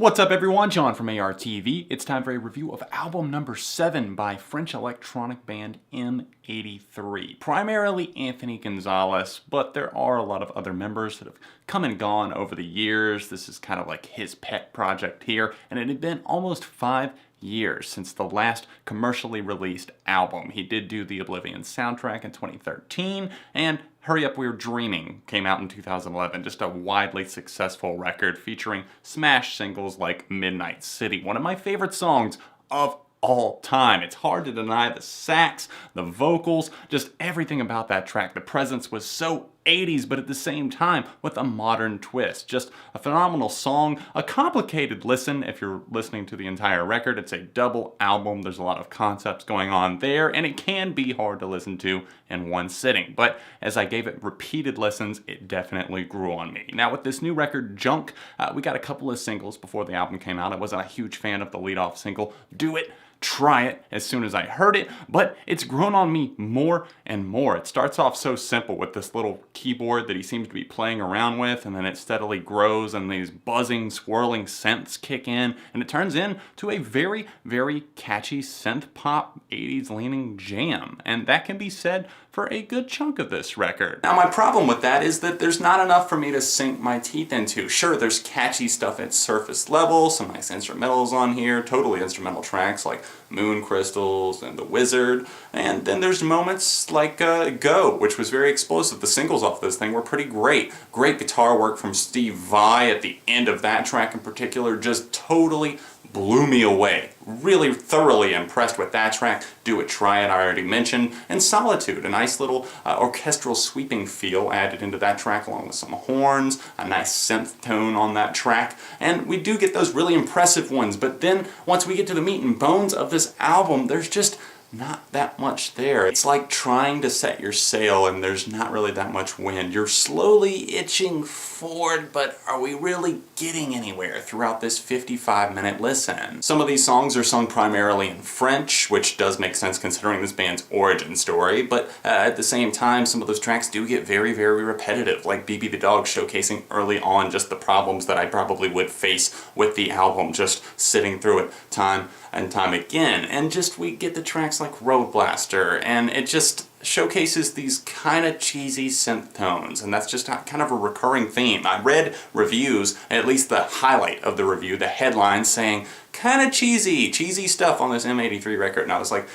What's up everyone, John from ARTV. It's time for a review of album number 7 by French electronic band M83. Primarily Anthony Gonzalez, but there are a lot of other members that have come and gone over the years. This is kind of like his pet project here, and it had been almost 5 years since the last commercially released album. He did do the Oblivion soundtrack in 2013, and Hurry Up We're Dreaming came out in 2011, just a widely successful record featuring smash singles like Midnight City, one of my favorite songs of all time. It's hard to deny the sax, the vocals, just everything about that track. The presence was so 80s, but at the same time with a modern twist. Just a phenomenal song, a complicated listen if you're listening to the entire record. It's a double album, there's a lot of concepts going on there, and it can be hard to listen to in one sitting. But as I gave it repeated listens, it definitely grew on me. Now with this new record, Junk, we got a couple of singles before the album came out. I wasn't a huge fan of the lead-off single, Do It, Try It, as soon as I heard it, but it's grown on me more and more. It starts off so simple with this little keyboard that he seems to be playing around with, and then it steadily grows and these buzzing, swirling synths kick in, and it turns into a very, very catchy synth pop 80s leaning jam, and that can be said for a good chunk of this record. Now my problem with that is that there's not enough for me to sink my teeth into. Sure, there's catchy stuff at surface level, some nice instrumentals on here, totally instrumental tracks like Moon Crystals and The Wizard, and then there's moments like Go, which was very explosive. The singles off this thing were pretty great. Great guitar work from Steve Vai at the end of that track in particular, just totally blew me away. Really thoroughly impressed with that track. Do It, Try It, I already mentioned, and Solitude, a nice little orchestral sweeping feel added into that track along with some horns, a nice synth tone on that track, and we do get those really impressive ones, but then once we get to the meat and bones of this album, there's just not that much there. It's like trying to set your sail and there's not really that much wind. You're slowly itching forward, but are we really getting anywhere throughout this 55-minute listen? Some of these songs are sung primarily in French, which does make sense considering this band's origin story, but at the same time, some of those tracks do get very, very repetitive, like Bibi the Dog showcasing early on just the problems that I probably would face with the album, just sitting through it time and time again. And just we get the tracks like Road Blaster, and it just showcases these kind of cheesy synth tones, and that's just kind of a recurring theme. I read reviews, at least the highlight of the review, the headline saying kind of cheesy stuff on this M83 record, and I was like,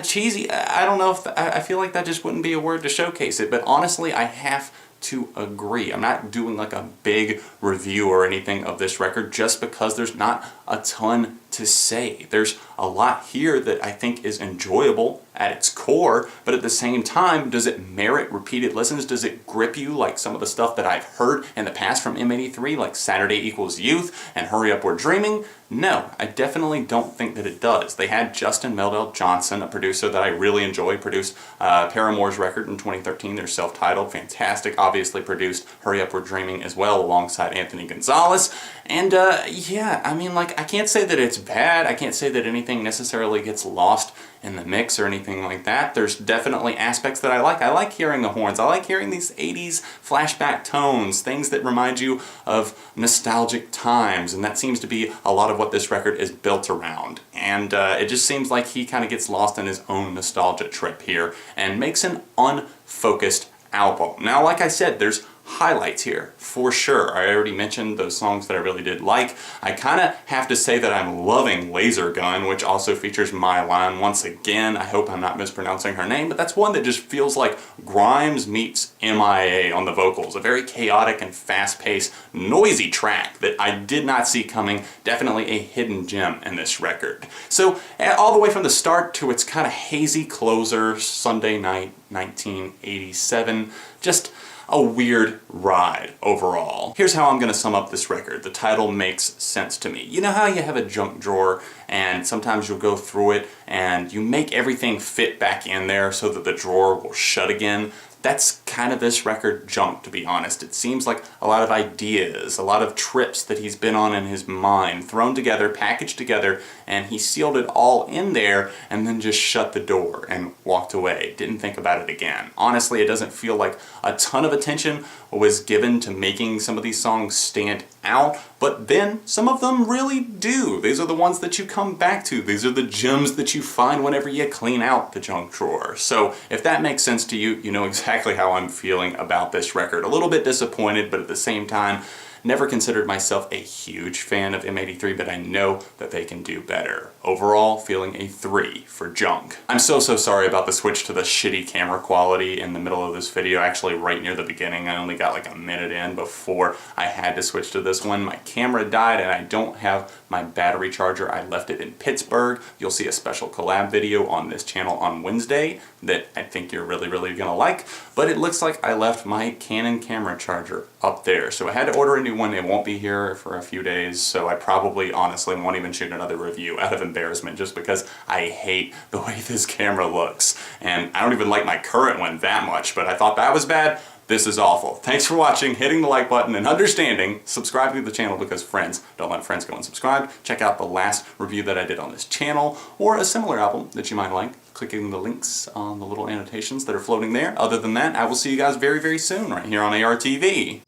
cheesy, I don't know if, I feel like that just wouldn't be a word to showcase it, but honestly I have to agree. I'm not doing like a big review or anything of this record just because there's not a ton to say. There's a lot here that I think is enjoyable at its core, but at the same time, does it merit repeated listens? Does it grip you like some of the stuff that I've heard in the past from M83, like Saturday Equals Youth and Hurry Up We're Dreaming? No, I definitely don't think that it does. They had Justin Meldal Johnson, a producer that I really enjoy, produced Paramore's record in 2013, their self-titled, fantastic, obviously produced Hurry Up We're Dreaming as well alongside Anthony Gonzalez, and yeah, I mean, like, I can't say that it's bad, I can't say that anything necessarily gets lost in the mix or anything like that. There's definitely aspects that I like. I like hearing the horns. I like hearing these 80s flashback tones, things that remind you of nostalgic times, and that seems to be a lot of what this record is built around. And it just seems like he kind of gets lost in his own nostalgia trip here and makes an unfocused album. Now, like I said, there's highlights here, for sure. I already mentioned those songs that I really did like. I kind of have to say that I'm loving Lazer Gun, which also features My Line once again. I hope I'm not mispronouncing her name, but that's one that just feels like Grimes meets MIA on the vocals. A very chaotic and fast-paced, noisy track that I did not see coming. Definitely a hidden gem in this record. So, all the way from the start to its kind of hazy closer, Sunday Night 1987, just a weird ride overall. Here's how I'm going to sum up this record. The title makes sense to me. You know how you have a junk drawer and sometimes you'll go through it and you make everything fit back in there so that the drawer will shut again? That's kind of this record junk, to be honest. It seems like a lot of ideas, a lot of trips that he's been on in his mind, thrown together, packaged together, and he sealed it all in there and then just shut the door and walked away. Didn't think about it again. Honestly, it doesn't feel like a ton of attention was given to making some of these songs stand out, but then some of them really do. These are the ones that you come back to. These are the gems that you find whenever you clean out the junk drawer. So if that makes sense to you, you know exactly how I'm feeling about this record. A little bit disappointed, but at the same time, never considered myself a huge fan of M83, but I know that they can do better. Overall, feeling a 3 for junk. I'm so sorry about the switch to the shitty camera quality in the middle of this video, actually right near the beginning. I only got like a minute in before I had to switch to this one. My camera died and I don't have my battery charger. I left it in Pittsburgh. You'll see a special collab video on this channel on Wednesday that I think you're really gonna like, but it looks like I left my Canon camera charger up there. So I had to order a new one. It won't be here for a few days, so I probably honestly won't even shoot another review out of embarrassment just because I hate the way this camera looks. And I don't even like my current one that much, but I thought that was bad. This is awful. Thanks for watching, hitting the like button, and understanding. Subscribe to the channel because friends don't let friends go unsubscribed. Check out the last review that I did on this channel, or a similar album that you might like, clicking the links on the little annotations that are floating there. Other than that, I will see you guys very soon right here on ARTV.